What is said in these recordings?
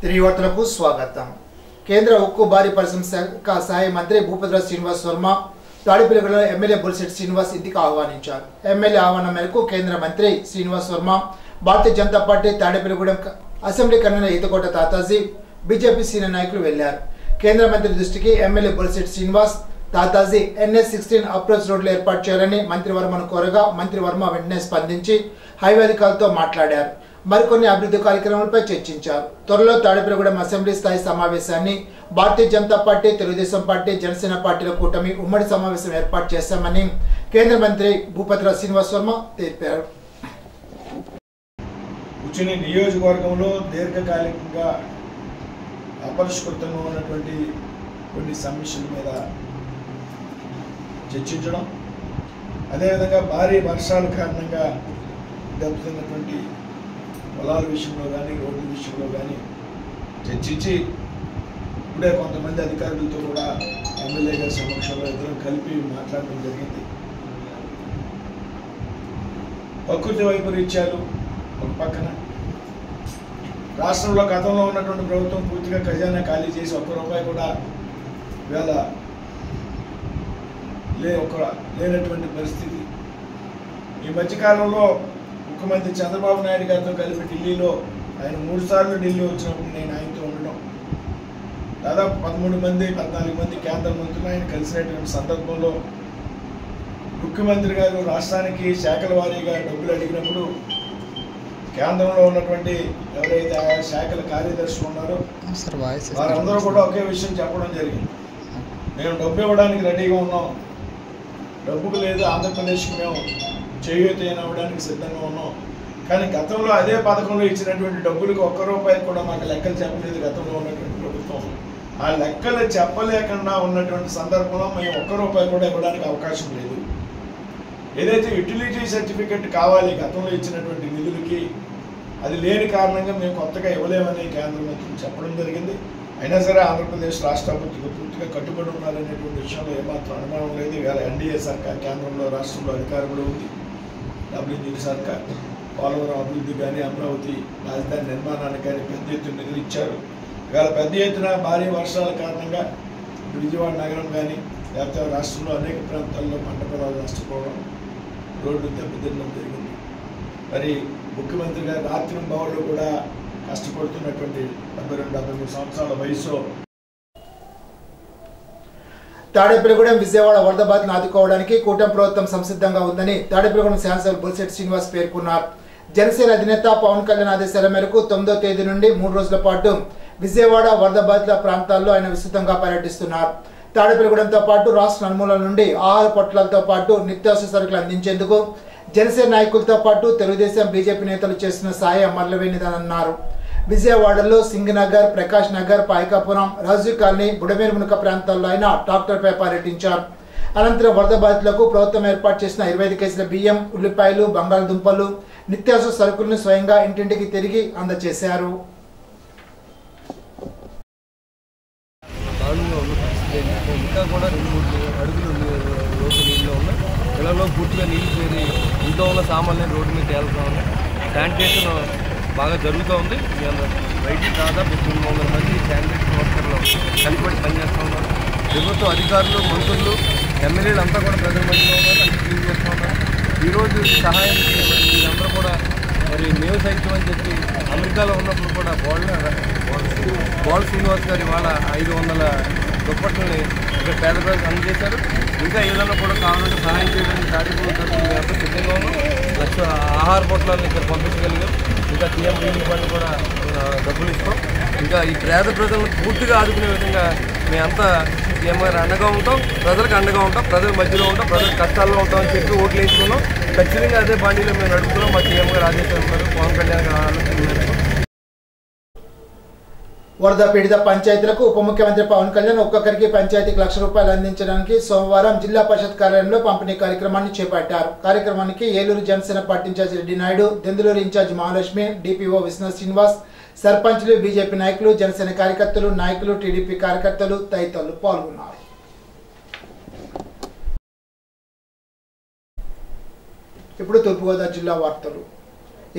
తిరిగి వార్తలకు స్వాగతం. కేంద్ర ఉక్కు భారీ పరిశ్రమ శాఖ సహాయ మంత్రి భూపతిరాజు శ్రీనివాస్ వర్మ తాడిపల్లిగూడలో ఎమ్మెల్యే బొలిశెట్టి శ్రీనివాస్ ఇంటికి ఆహ్వానించారు. ఎమ్మెల్యే ఆహ్వానం మేరకు కేంద్ర మంత్రి Srinivas Varma, Bharatiya Janata Party Tadepalligudem assembly convener Eethakota Tataji, BJP senior నాయకులు వెళ్లారు. కేంద్ర మంత్రి దృష్టికి MLA Bolisetti Srinivas, Tataji NH-16 approach రోడ్లు ఏర్పాటు చేయాలని మంత్రి వర్మను కోరగా మంత్రి వర్మ వెంటనే స్పందించి హైవే అధికారులతో మాట్లాడారు. మరికొన్ని అభివృద్ధి కార్యక్రమాలపై చర్చించారు. త్వరలో తాడిపల్లిగూడెం అసెంబ్లీ స్థాయి సమావేశాన్ని భారతీయ జనతా పార్టీ, తెలుగుదేశం పార్టీ, జనసేన పార్టీల కూటమి ఉమ్మడి సమావేశం ఏర్పాటు చేశామని కేంద్ర మంత్రి భూపతిరాజు శ్రీనివాస్ వర్మ తెలిపారు. ఉచిని నియోజకవర్గంలో దీర్ఘకాలికంగా అపరిష్కృతంగా ఉన్నటువంటి కొన్ని సమస్యల మీద చర్చించడం, అదేవిధంగా భారీ వర్షాల కారణంగా దెబ్బతిన్నటువంటి పొలాల విషయంలో కానీ, రోడ్ల విషయంలో కానీ చర్చించి ఇప్పుడే కొంతమంది అధికారులతో కూడా ఎమ్మెల్యే గారి సమక్షంలో ఇద్దరు కలిపి మాట్లాడడం జరిగింది. ప్రకృతి వైపరీత్యాలు ఒక పక్కన, రాష్ట్రంలో గతంలో ఉన్నటువంటి ప్రభుత్వం పూర్తిగా ఖజానా ఖాళీ చేసి ఒక్క రూపాయి కూడా ఇవాళ లేనటువంటి పరిస్థితి. ఈ మధ్యకాలంలో ముఖ్యమంత్రి చంద్రబాబు నాయుడు గారితో కలిపి ఢిల్లీలో ఆయన 3 సార్లు ఢిల్లీ వచ్చినప్పుడు నేను ఆయనతో ఉండడం, దాదాపు 14 మంది కేంద్ర మంత్రులు ఆయన కలిసినటువంటి సందర్భంలో ముఖ్యమంత్రి గారు రాష్ట్రానికి శాఖల వారీగా డబ్బులు అడిగినప్పుడు కేంద్రంలో ఉన్నటువంటి ఎవరైతే ఆయా శాఖల కార్యదర్శులు ఉన్నారో వారందరూ కూడా ఒకే విషయం చెప్పడం జరిగింది. మేము డబ్బు ఇవ్వడానికి రెడీగా ఉన్నాం, డబ్బుకు లేదు ఆంధ్రప్రదేశ్కి మేము చేయూతైన అవ్వడానికి సిద్ధంగా ఉన్నాం. కానీ గతంలో అదే పథకంలో ఇచ్చినటువంటి డబ్బులకు ఒక్క రూపాయి కూడా మాకు లెక్కలు చెప్పలేదు గతంలో ఉన్నటువంటి ప్రభుత్వం. ఆ లెక్కలు చెప్పలేకుండా ఉన్నటువంటి సందర్భంలో మేము ఒక్క రూపాయి కూడా ఇవ్వడానికి అవకాశం లేదు. ఏదైతే యుటిలిటీ సర్టిఫికెట్ కావాలి గతంలో ఇచ్చినటువంటి నిధులకి, అది లేని కారణంగా మేము కొత్తగా ఇవ్వలేమని కేంద్ర మంత్రులు చెప్పడం జరిగింది. అయినా సరే ఆంధ్రప్రదేశ్ రాష్ట్ర ప్రభుత్వం పూర్తిగా కట్టుబడి ఉన్నారనేటువంటి విషయంలో ఏమాత్రం అనుమానం లేదు. ఇవాళ ఎన్డీఏ సర్కార్ కేంద్రంలో రాష్ట్రంలో అధికారంలో ఉంది. డబ్ల్యూజీ సర్కార్ పోలవరం అభివృద్ధి కానీ, అమరావతి రాజధాని నిర్మాణానికి కానీ పెద్ద ఎత్తున నిధులు ఇచ్చారు. ఇవాళ పెద్ద ఎత్తున భారీ వర్షాల కారణంగా విజయవాడ నగరం కానీ లేకపోతే రాష్ట్రంలో అనేక ప్రాంతాల్లో పంట పొలాలు నష్టపోవడం, రోడ్లు దెబ్బతినడం జరిగింది. మరి ముఖ్యమంత్రి గారు రాత్రి భవన్లో కూడా కష్టపడుతున్నటువంటి 72-73 సంవత్సరాల వయసు. తాడేపల్లిగూడెం విజయవాడ వరద బాధితులను ఆదుకోవడానికి కూటమి ప్రభుత్వం సంసిద్ధంగా ఉందని తాడేపల్లిగూడెం శాసనసభ్యులు బొలిశెట్టి శ్రీనివాస్ పేర్కొన్నారు. జనసేన అధినేత పవన్ కళ్యాణ్ ఆదేశాల మేరకు 9వ తేదీ నుండి 3 రోజుల పాటు విజయవాడ వరద బాధితుల ప్రాంతాల్లో ఆయన విస్తృతంగా పర్యటిస్తున్నారు. తాడేపల్లిగూడెంతో పాటు రాష్ట్ర నలుమూలల నుండి ఆహార పొట్లాలతో పాటు నిత్యావసర సరుకులు అందించేందుకు జనసేన నాయకులతో పాటు తెలుగుదేశం, బీజేపీ నేతలు చేస్తున్న సాయం మరలవేనిదన్నారు. విజయవాడలో సింగనగర్, ప్రకాష్ నగర్, పాయకాపురం, రాజీవ్ కాలనీ, బుడమేరుమునక ప్రాంతాల్లో ఆయన ట్రాక్టర్పై పర్యటించారు. అనంతరం వరద బాధితులకు ప్రభుత్వం ఏర్పాటు చేసిన 25 కేజీల బియ్యం, ఉల్లిపాయలు, బంగాళదుంపలు, నిత్యావసర సరుకులను స్వయంగా ఇంటింటికి తిరిగి అందజేశారు. ఇంకా కూడా 2-3 అడుగులు లోతు నీళ్ళు ఉన్నాయి. ఇళ్లలో పూర్తిగా నీళ్ళు చేరి ఇంట్లో ఉన్న సామాన్లు రోడ్డు మీద తేలుతూ ఉన్నాయి. శానిటేషన్ బాగా జరుగుతూ ఉంది. బయట దాదాపు 300 మంది శానిటేషన్ వర్కర్లు కనిపడి పనిచేస్తూ ఉన్నారు. ప్రభుత్వ అధికారులు, మంత్రులు, ఎమ్మెల్యేలు అంతా కూడా ప్రజల మధ్యలో ఉన్నారు, అన్ని క్లీన్ చేస్తూ ఉన్నారు. ఈరోజు సహాయానికి వీళ్ళందరూ కూడా మరి మేము సైతం అని చెప్పి అమెరికాలో ఉన్నప్పుడు కూడా బోళ శ్రీనివాస్ గారు ఇవాళ 500 దుప్పట్లని ఇక్కడ పేద ప్రజలకు అందజేశారు. ఇంకా ఏదైనా కూడా కావాలంటే సహాయం చేయడానికి తాడిపల్లి మేము అంతా సిద్ధంగా ఉన్నాం. 1,00,000 ఆహార పొట్లాలను ఇక్కడ పంపించగలిగాం. ఇంకా సీఎం రిలీఫ్ ఫండ్ కూడా డబ్బులు ఇస్తాం. ఇంకా ఈ పేద ప్రజలను పూర్తిగా ఆదుకునే విధంగా మేమంతా సీఎం గారు అండగా ఉంటాం, ప్రజలకు అండగా ఉంటాం, ప్రజల మధ్యలో ఉంటాం, ప్రజల కష్టాల్లో ఉంటామని చెప్పి ఓట్లు వేసుకున్నాం. ఖచ్చితంగా అదే బాండీలో మేము నడుపుతున్నాం. మా సీఎం గారు ఆదేశాలు ఉన్నారు, పవన్ కళ్యాణ్ గారు ఆలోచన. వరద పీడిత పంచాయతీలకు ఉప ముఖ్యమంత్రి పవన్ కళ్యాణ్ ఒక్కొక్కరికి పంచాయతీకి ₹1,00,000 అందించడానికి సోమవారం జిల్లా పరిషత్ కార్యాలయంలో పంపిణీ కార్యక్రమాన్ని చేపట్టారు. కార్యక్రమానికి Eluru Janasena party incharge Reddy Naidu, Denduluru incharge Mahalakshmi, DPO Vishwanath Srinivas, సర్పంచ్లు, బీజేపీ నాయకులు, జనసేన కార్యకర్తలు, నాయకులు, టీడీపీ కార్యకర్తలు తదితరులు పాల్గొన్నారు. ఇప్పుడు తూర్పుగోదావరి జిల్లా వార్తలు.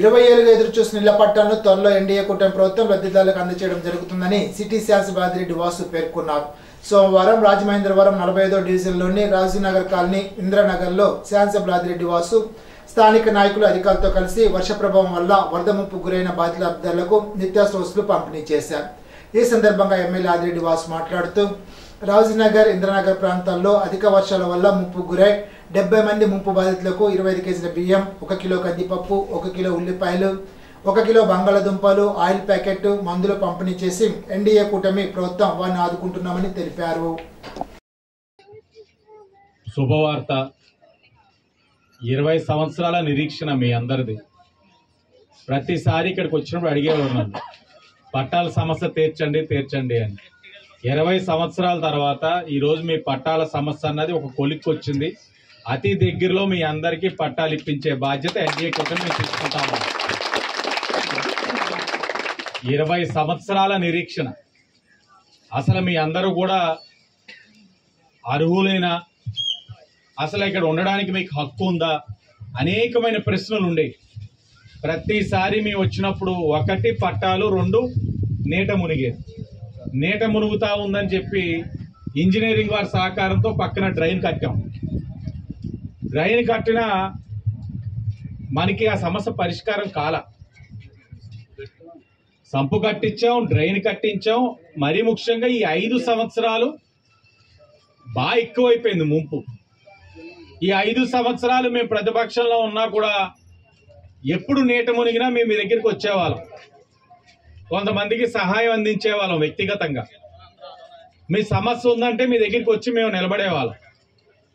20 ఏళ్లుగా ఎదురుచూసిన ఇళ్ల పట్టాలను త్వరలో ఎన్డీఏ కూటమి ప్రభుత్వం లబ్ధిదారులకు అందజేయడం జరుగుతుందని సిటీ శాసనసభ అధిరెడ్డి వాసు పేర్కొన్నారు. సోమవారం రాజమహేంద్రవరం 45వ డివిజన్లోని రాజీనగర్ కాలనీ ఇంద్రనగర్లో శాసనసభ అధిరెడ్డి వాసు స్థానిక నాయకులు అధికారులతో కలిసి వర్ష ప్రభావం వల్ల వరద ముప్పు గురైన బాధిత లబ్ధిదారులకు నిత్యావసర వస్తువులు పంపిణీ చేశారు. ఈ సందర్భంగా ఎమ్మెల్యే ఆదిరెడ్డి వాసు మాట్లాడుతూ రాజీనగర్ ఇంద్రనగర్ ప్రాంతాల్లో అధిక వర్షాల వల్ల ముప్పు గురై 70 మంది ముంపు బాధితులకు 25 కేజీల బియ్యం, 1 కిలో కందిపప్పు, 1 కిలో ఉల్లిపాయలు, 1 కిలో బంగాళదుంపలు, ఆయిల్ ప్యాకెట్, మందులు పంపిణీ చేసి ఎన్డీఏ కూటమి ప్రభుత్వం వారిని ఆదుకుంటున్నామని తెలిపారు. శుభవార్త. 20 సంవత్సరాల నిరీక్షణ మీ అందరిది. ప్రతిసారి ఇక్కడికి వచ్చినప్పుడు అడిగేవారు నన్ను, పట్టాల సమస్య తీర్చండి అని. 20 సంవత్సరాల తర్వాత ఈరోజు మీ పట్టాల సమస్య అన్నది ఒక కొలిక్కి వచ్చింది. అతి దగ్గరలో మీ అందరికీ పట్టాలు ఇప్పించే బాధ్యత ఎన్డీఏ కూటమి మేము తీసుకుంటాము. 20 సంవత్సరాల నిరీక్షణ. అసలు మీ అందరూ కూడా అర్హులైన, అసలు ఇక్కడ ఉండడానికి మీకు హక్కు ఉందా, అనేకమైన ప్రశ్నలు ఉండేవి. ప్రతిసారి మేము వచ్చినప్పుడు 1 పట్టాలు, 2 నీట మునిగేది. నీట మునుగుతా ఉందని చెప్పి ఇంజనీరింగ్ వారి సహకారంతో పక్కన డ్రైన్ కట్టాం. డ్రైన్ కట్టినా మనకి ఆ సమస్య పరిష్కారం కాల. సంపు కట్టించాం, డ్రైన్ కట్టించాం. మరీ ముఖ్యంగా ఈ 5 సంవత్సరాలు బాగా ఎక్కువైపోయింది ముంపు. ఈ 5 సంవత్సరాలు మేము ప్రతిపక్షంలో ఉన్నా కూడా ఎప్పుడు నీట మునిగినా మేము మీ దగ్గరికి వచ్చేవాళ్ళం. కొంతమందికి సహాయం అందించేవాళ్ళం వ్యక్తిగతంగా. మీ సమస్య ఉందంటే మీ దగ్గరికి వచ్చి మేము నిలబడేవాళ్ళం.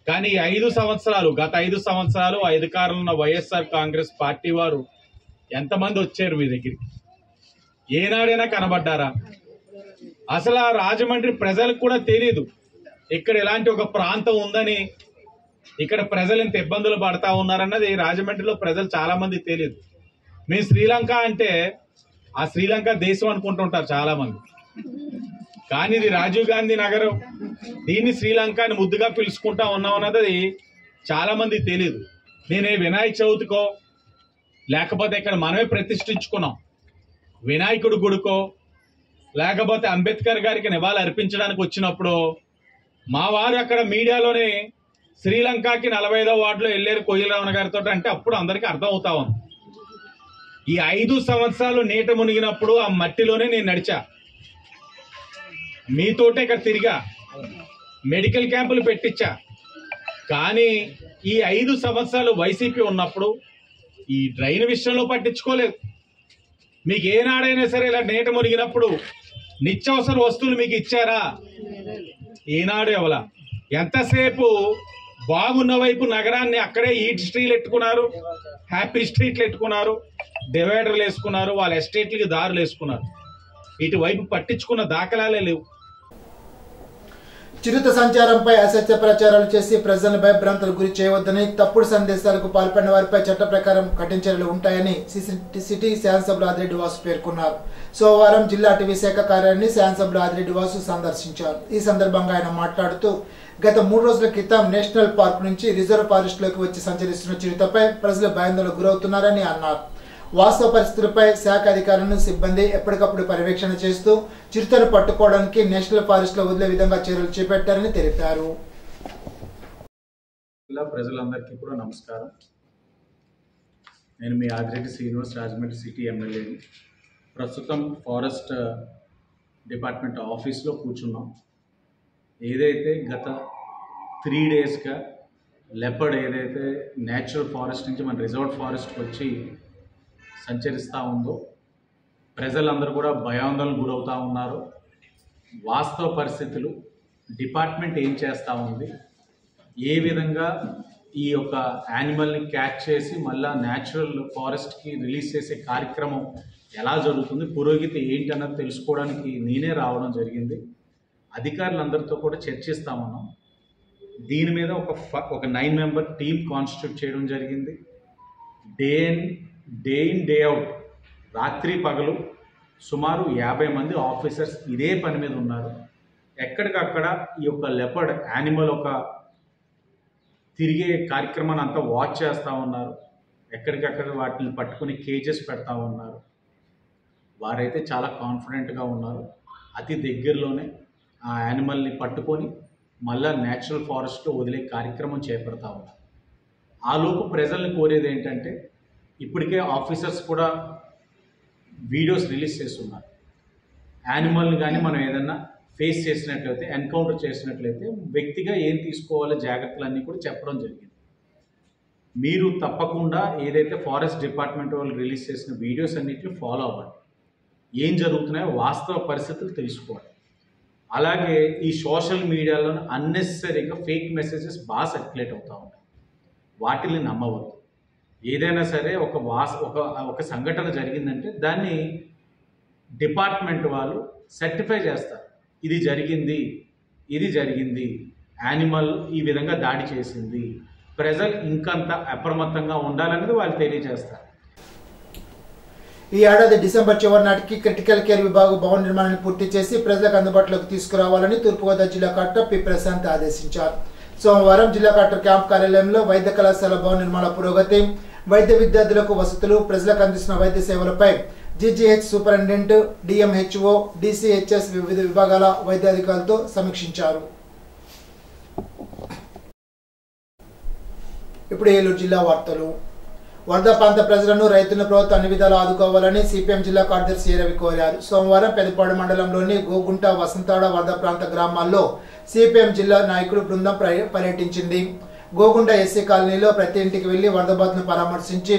కానీ 5 సంవత్సరాలు, గత 5 సంవత్సరాలు అధికారంలో ఉన్న వైఎస్ఆర్ కాంగ్రెస్ పార్టీ వారు ఎంతమంది వచ్చారు మీ దగ్గరికి? ఏనాడైనా కనబడ్డారా? అసలు ఆ రాజమండ్రి ప్రజలకు కూడా తెలియదు ఇక్కడ ఇలాంటి ఒక ప్రాంతం ఉందని, ఇక్కడ ప్రజలు ఇంత ఇబ్బందులు పడతా ఉన్నారన్నది రాజమండ్రిలో ప్రజలు చాలా మంది తెలియదు. మీ శ్రీలంక అంటే ఆ శ్రీలంక దేశం అనుకుంటుంటారు చాలా మంది. కానీ ఇది రాజీవ్ గాంధీ నగరం. దీన్ని శ్రీలంక అని ముద్దుగా పిలుచుకుంటా ఉన్నాం అన్నది చాలా మంది తెలియదు. నేనే వినాయక చవితికో లేకపోతే ఇక్కడ మనమే ప్రతిష్ఠించుకున్నాం వినాయకుడి గుడికో లేకపోతే అంబేద్కర్ గారికి నివాళి అర్పించడానికి వచ్చినప్పుడు మా వారు అక్కడ మీడియాలోనే శ్రీలంకకి 45వ వార్డులో వెళ్ళారు కోయిలరామన్ గారితో అంటే అప్పుడు అందరికీ అర్థం అవుతా ఉంది. ఈ 5 సంవత్సరాలు నీట మునిగినప్పుడు ఆ మట్టిలోనే నేను నడిచా, మీతోటే ఇక్కడ తిరిగా, మెడికల్ క్యాంపులు పెట్టించా. కానీ ఈ 5 సంవత్సరాలు వైసీపీ ఉన్నప్పుడు ఈ డ్రైన్ విషయంలో పట్టించుకోలేదు. మీకు ఏనాడైనా సరే ఇలా నీట మునిగినప్పుడు నిత్యావసర వస్తువులు మీకు ఇచ్చారా? ఈనాడు ఎవలా? ఎంతసేపు బాగున్న వైపు నగరాన్ని అక్కడే ఈట్ స్ట్రీట్లు ఎట్టుకున్నారు, హ్యాపీ స్ట్రీట్లు ఎట్టుకున్నారు, డివైడర్లు వేసుకున్నారు, వాళ్ళ ఎస్టేట్లకి దారులు వేసుకున్నారు. ఇటువైపు పట్టించుకున్న దాఖలాలే లేవు. చిరుత సంచారంపై అసత్య ప్రచారాలు చేసి ప్రజలను భయభ్రాంతులకు గురి చేయవద్దని, తప్పుడు సందేశాలకు పాల్పడిన వారిపై చట్ట ప్రకారం కఠిన చర్యలు ఉంటాయని సిటీ శాసనసభ్యులు ఆదిరెడ్డి వాసు పేర్కొన్నారు. సోమవారం జిల్లా అటవీ శాఖ కార్యాలయాన్ని శాసనసభ్యులు ఆదిరెడ్డి వాసు సందర్శించారు. ఈ సందర్భంగా ఆయన మాట్లాడుతూ గత 3 రోజుల క్రితం నేషనల్ పార్క్ నుంచి రిజర్వ్ ఫారెస్ట్ లోకి వచ్చి సంచరిస్తున్న చిరుతపై ప్రజలు భయాందోళనకు గురవుతున్నారని అన్నారు. వాస్తవ పరిస్థితులపై శాఖ అధికారులను సిబ్బంది ఎప్పటికప్పుడు పర్యవేక్షణ చేస్తూ చిరుతను పట్టుకోవడానికి నేషనల్ ఫారెస్ట్ లో వదిలే విధంగా చర్యలు చేపట్టారని తెలిపారు. ప్రజలందరికీ కూడా నమస్కారం. నేను మీ ఆదిరెడ్డి శ్రీనివాస్, రాజమండ్రి సిటీ ఎమ్మెల్యేని. ప్రస్తుతం ఫారెస్ట్ డిపార్ట్మెంట్ ఆఫీస్లో కూర్చున్నాం. ఏదైతే గత 3 డేస్గా లెపర్డ్ ఏదైతే నేచురల్ ఫారెస్ట్ నుంచి మన రిజర్వ్ ఫారెస్ట్కి వచ్చి సంచరిస్తూ ఉందో ప్రజలందరూ కూడా భయాందోళనకు గురవుతూ ఉన్నారు. వాస్తవ పరిస్థితులు, డిపార్ట్మెంట్ ఏం చేస్తూ ఉంది, ఏ విధంగా ఈ యొక్క యానిమల్ని క్యాచ్ చేసి మళ్ళీ న్యాచురల్ ఫారెస్ట్కి రిలీజ్ చేసే కార్యక్రమం ఎలా జరుగుతుంది, పురోగతి ఏంటి అన్నది తెలుసుకోవడానికి నేనే రావడం జరిగింది. అధికారులందరితో కూడా చర్చిస్తామన్నాం. దీని మీద ఒక 9 మెంబర్ టీం కాన్స్టిట్యూట్ చేయడం జరిగింది. డే ఇన్ డే అవుట్, రాత్రి పగలు సుమారు 50 మంది ఆఫీసర్స్ ఇదే పని మీద ఉన్నారు. ఎక్కడికక్కడ ఈ యొక్క లెపర్డ్ యానిమల్ ఒక తిరిగే కార్యక్రమాన్ని అంతా వాచ్ చేస్తూ ఉన్నారు. ఎక్కడికక్కడ వాటిని పట్టుకుని కేజెస్ పెడతా ఉన్నారు. వారైతే చాలా కాన్ఫిడెంట్గా ఉన్నారు. అతి దగ్గరలోనే ఆ యానిమల్ని పట్టుకొని మళ్ళా న్యాచురల్ ఫారెస్ట్లో వదిలే కార్యక్రమం చేపడతా ఉన్నారు. ఆలోపు ప్రజల్ని కోరేది ఏంటంటే, ఇప్పటికే ఆఫీసర్స్ కూడా వీడియోస్ రిలీజ్ చేస్తున్నారు. యానిమల్ని కానీ మనం ఏదన్నా ఫేస్ చేసినట్లయితే, ఎన్కౌంటర్ చేసినట్లయితే వ్యక్తిగా ఏం తీసుకోవాలో జాగ్రత్తలన్నీ కూడా చెప్పడం జరిగింది. మీరు తప్పకుండా ఏదైతే ఫారెస్ట్ డిపార్ట్మెంట్ వాళ్ళు రిలీజ్ చేసిన వీడియోస్ అన్నిటిని ఫాలో అవ్వండి. ఏం జరుగుతున్నాయో వాస్తవ పరిస్థితులు తెలుసుకోవాలి. అలాగే ఈ సోషల్ మీడియాలో అన్నెసరీగా ఫేక్ మెసేజెస్ బాగా సర్క్యులేట్ అవుతూ ఉంటాయి. వాటిని నమ్మవద్దు. ఏదైనా సరే ఒక సంఘటన జరిగిందంటే దాన్ని డిపార్ట్మెంట్ వాళ్ళు సర్టిఫై చేస్తారు. ఇది జరిగింది, యానిమల్ ఈ విధంగా దాడి చేసింది, ప్రజలు ఇంకంత అప్రమత్తంగా ఉండాలనేది వాళ్ళు తెలియజేస్తారు. ఈ ఏడాది డిసెంబర్ చివరి నాటికి క్రిటికల్ కేర్ విభాగం భవన నిర్మాణాన్ని పూర్తి చేసి ప్రజలకు అందుబాటులోకి తీసుకురావాలని తూర్పుగోదావరి జిల్లా కలెక్టర్ పి ప్రశాంత్ ఆదేశించారు. సోమవారం జిల్లా కలెక్టర్ క్యాంప్ కార్యాలయంలో వైద్య కళాశాల భవన నిర్మాణ పురోగతి, వైద్య విద్యార్థులకు వసతులు, ప్రజలకు అందిస్తున్న వైద్య సేవలపై జీజీహెచ్ సూపరింటెండెంట్, డిఎంహెచ్ఓ, డిసిహెచ్ఎస్ వివిధ విభాగాల వైద్యాధికారులతో సమీక్షించారు. ఇప్పుడు ఏలూరు జిల్లా వార్తలు. వరద ప్రాంత ప్రజలను, రైతులను ప్రభుత్వం అన్ని విధాలు ఆదుకోవాలని సిపిఎం జిల్లా కార్యదర్శి ఏ రవి కోరారు. సోమవారం పెదపాడు మండలంలోని గోగుంట, వసంతాడ వరద ప్రాంత గ్రామాల్లో సిపిఎం జిల్లా నాయకులు బృందం పర్యటించింది. గోగుంట ఎస్సీ కాలనీలో ప్రతి ఇంటికి వెళ్లి వరద బాధితులను పరామర్శించి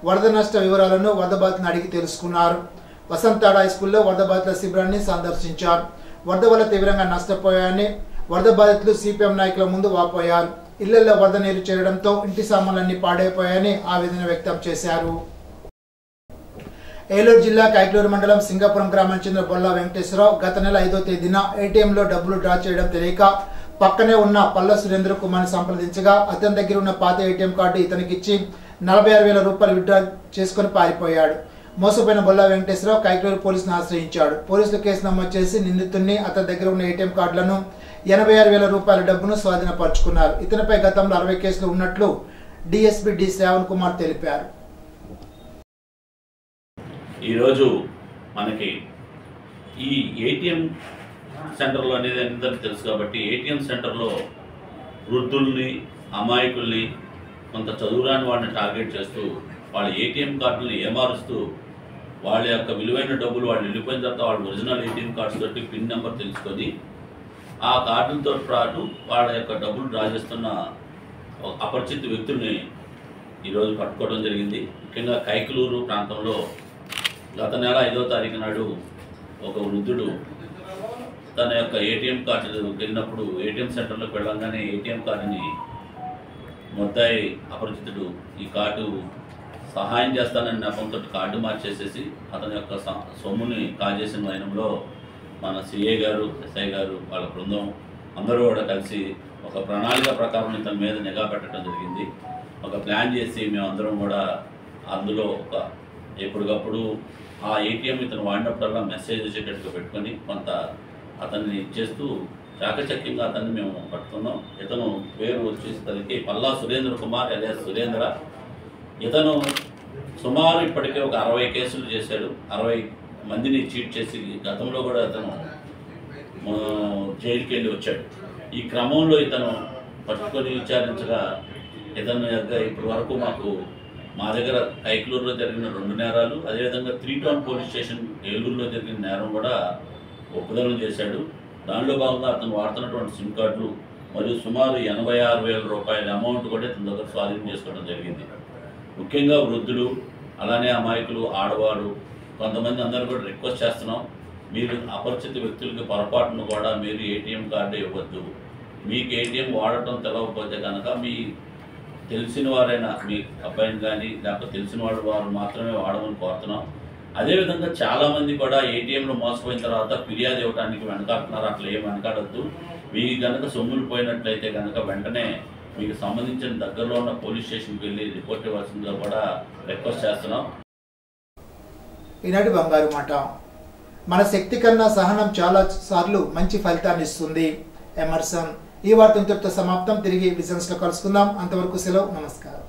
వరద నష్ట వివరాలను వరద బాధితులను అడిగి తెలుసుకున్నారు. వసంతాడ హైస్కూల్లో వరద బాధితుల శిబిరాన్ని సందర్శించారు. వరద వల్ల తీవ్రంగా నష్టపోయాయని వరద బాధితులు సిపిఎం నాయకుల ముందు వాపోయారు. ఇళ్లలో వరద నీరు చేరడంతో ఇంటి సామాన్లన్నీ పాడైపోయాయని ఆవేదన వ్యక్తం చేశారు. ఏలూరు జిల్లా కైక్లూరు మండలం సింగాపురం గ్రామానికి చెందిన బొల్లా వెంకటేశ్వరరావు గత నెల 5వ తేదీన ఏటీఎంలో డబ్బులు డ్రా చేయడం తెలియక పక్కనే ఉన్న పల్ల సురేంద్ర కుమార్ని సంప్రదించగా అతని దగ్గర ఉన్న పాత ఏటీఎం కార్డు ఇతనికి ఇచ్చి 46,000 రూపాయలు విత్డ్రా చేసుకుని పారిపోయాడు. మోసపోయిన బొల్లా వెంకటేశ్వరరావు కైక్లూరు పోలీసును ఆశ్రయించాడు. పోలీసులు కేసు నమోదు చేసి నిందితుడిని, అతని దగ్గర ఉన్న ఏటీఎం కార్డులను 86,000 రూపాయల డబ్బును స్వాధీనపరుచుకున్నారు. ఇతనిపై గతంలో 60 కేసులు ఉన్నట్లు డిఎస్పీ డి శ్రావణ్ కుమార్ తెలిపారు. ఈరోజు మనకి ఈ ఏటీఎం సెంటర్లో అనేది అందరికీ తెలుసు కాబట్టి ఏటీఎం సెంటర్లో వృద్ధుల్ని, అమాయకుల్ని, కొంత చదువురాని వాళ్ళని టార్గెట్ చేస్తూ వాళ్ళ ఏటీఎం కార్డుని ఏమారుస్తూ వాళ్ళ యొక్క విలువైన డబ్బులు వాళ్ళు వెళ్ళిపోయిన తర్వాత వాళ్ళ ఒరిజినల్ ఏటీఎం కార్డ్స్ తోటి పిన్ నెంబర్ తెలుసుకొని ఆ కార్డులతో పాటు వాళ్ళ యొక్క డబ్బులు డ్రా చేస్తున్న అపరిచిత వ్యక్తుల్ని ఈరోజు పట్టుకోవడం జరిగింది. ముఖ్యంగా కైకలూరు ప్రాంతంలో గత నెల 5వ తారీఖు నాడు ఒక వృద్ధుడు తన యొక్క ఏటీఎం కార్డు వెళ్ళినప్పుడు ఏటీఎం సెంటర్లోకి వెళ్ళంగానే ఏటీఎం కార్డుని ముద్దాయి అపరిచితుడు ఈ కార్డు సహాయం చేస్తానని నెపంతో కార్డు మార్చేసేసి అతని యొక్క సొమ్ముని కాజేసిన వైనంలో మన సిఏ గారు, ఎస్ఐ గారు, వాళ్ళ బృందం అందరూ కూడా కలిసి ఒక ప్రణాళిక ప్రకారం ఇతని మీద నిఘా పెట్టడం జరిగింది. ఒక ప్లాన్ చేసి మేమందరం కూడా అందులో ఒక ఎప్పటికప్పుడు ఆ ఏటీఎం ఇతను వాడినప్పుడల్లా మెసేజ్ వచ్చేటట్టుగా పెట్టుకొని కొంత అతన్ని ఇచ్చేస్తూ చాకచక్యంగా అతన్ని మేము పట్టుకున్నాం. ఇతను పేరు వచ్చేసి తనకి పల్లా సురేంద్ర కుమార్ ఎలియాస్ సురేంద్ర. ఇతను సుమారు ఇప్పటికే ఒక 60 కేసులు చేశాడు. 60 మందిని చీట్ చేసి గతంలో కూడా అతను జైలుకి వెళ్ళి వచ్చాడు. ఈ క్రమంలో ఇతను పట్టుకొని విచారించగా ఇతను ఇప్పటి వరకు మా దగ్గర కైకలూరులో జరిగిన 2 నేరాలు, అదేవిధంగా 3 టౌన్ పోలీస్ స్టేషన్ ఏలూరులో జరిగిన నేరం కూడా ఒప్పుదలం చేశాడు. దానిలో భాగంగా అతను వాడుతున్నటువంటి సిమ్ కార్డులు మరియు సుమారు 86,000 రూపాయల అమౌంట్ కూడా ఇతని దగ్గర స్వాధీనం చేసుకోవడం జరిగింది. ముఖ్యంగా వృద్ధులు, అలానే అమాయకులు, ఆడవారు కొంతమంది అందరూ కూడా రిక్వెస్ట్ చేస్తున్నాం, మీరు అపరిచిత వ్యక్తులకి పొరపాటును కూడా మీరు ఏటీఎం కార్డు ఇవ్వద్దు. మీకు ఏటీఎం వాడటం తెలవకపోతే కనుక మీ తెలిసిన వారైనా మీ అబ్బాయిని కానీ లేకపోతే తెలిసిన వారు మాత్రమే వాడమని కోరుతున్నాం. అదేవిధంగా చాలామంది కూడా ఏటీఎంలో మోసపోయిన తర్వాత ఫిర్యాదు ఇవ్వడానికి వెనకాడుతున్నారు. అట్లా ఏం వెనకాడద్దు. మీకు కనుక సొమ్ములు పోయినట్లయితే కనుక వెంటనే మీకు సంబంధించిన దగ్గరలో ఉన్న పోలీస్ స్టేషన్కి వెళ్ళి రిపోర్ట్ ఇవ్వాల్సిందిగా కూడా రిక్వెస్ట్ చేస్తున్నాం. ఈనాటి బంగారు మాట. మన శక్తి కన్నా సహనం చాలా సార్లు మంచి ఫలితాన్ని ఇస్తుంది. ఎమర్సన్. ఈ వార్త ఇంతటితో సమాప్తం. తిరిగి బిజినెస్ లో కలుసుకుందాం. అంతవరకు సెలవు. నమస్కారం.